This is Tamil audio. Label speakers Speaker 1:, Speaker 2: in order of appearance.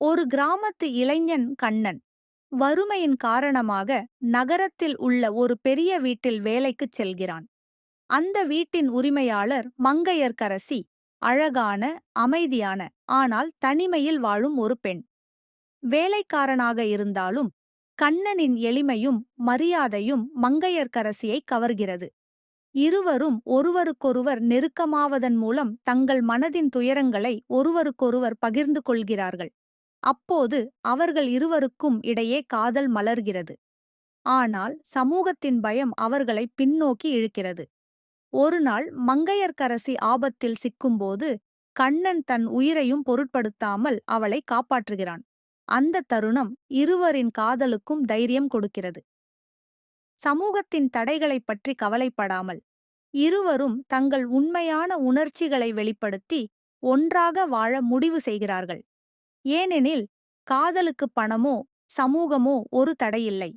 Speaker 1: ஒரு கிராமத்து இளைஞன் கண்ணன் வறுமையின் காரணமாக நகரத்தில் உள்ள ஒரு பெரிய வீட்டில் வேலைக்குச் செல்கிறான். அந்த வீட்டின் உரிமையாளர் மங்கையர்க்கரசி, அழகான, அமைதியான, ஆனால் தனிமையில் வாழும் ஒரு பெண். வேலைக்காரனாக இருந்தாலும் கண்ணனின் எளிமையும் மரியாதையும் மங்கையர்க்கரசியை கவர்கிறது. இருவரும் ஒருவருக்கொருவர் நெருக்கமாவதன் மூலம் தங்கள் மனதின் துயரங்களை ஒருவருக்கொருவர் பகிர்ந்து கொள்கிறார்கள். அப்போது அவர்கள் இருவருக்கும் இடையே காதல் மலர்கிறது. ஆனால் சமூகத்தின் பயம் அவர்களை பின்னோக்கி இழுக்கிறது. ஒருநாள் மங்கையர்க்கரசி ஆபத்தில் சிக்கும்போது கண்ணன் தன் உயிரையும் பொருட்படுத்தாமல் அவளை காப்பாற்றுகிறான். அந்த தருணம் இருவரின் காதலுக்கும் தைரியம் கொடுக்கிறது. சமூகத்தின் தடைகளைப் பற்றி கவலைப்படாமல் இருவரும் தங்கள் உண்மையான உணர்ச்சிகளை வெளிப்படுத்தி ஒன்றாக வாழ முடிவு செய்கிறார்கள். ஏனெனில் காதலுக்கு பணமோ சமூகமோ ஒரு தடையில்லை.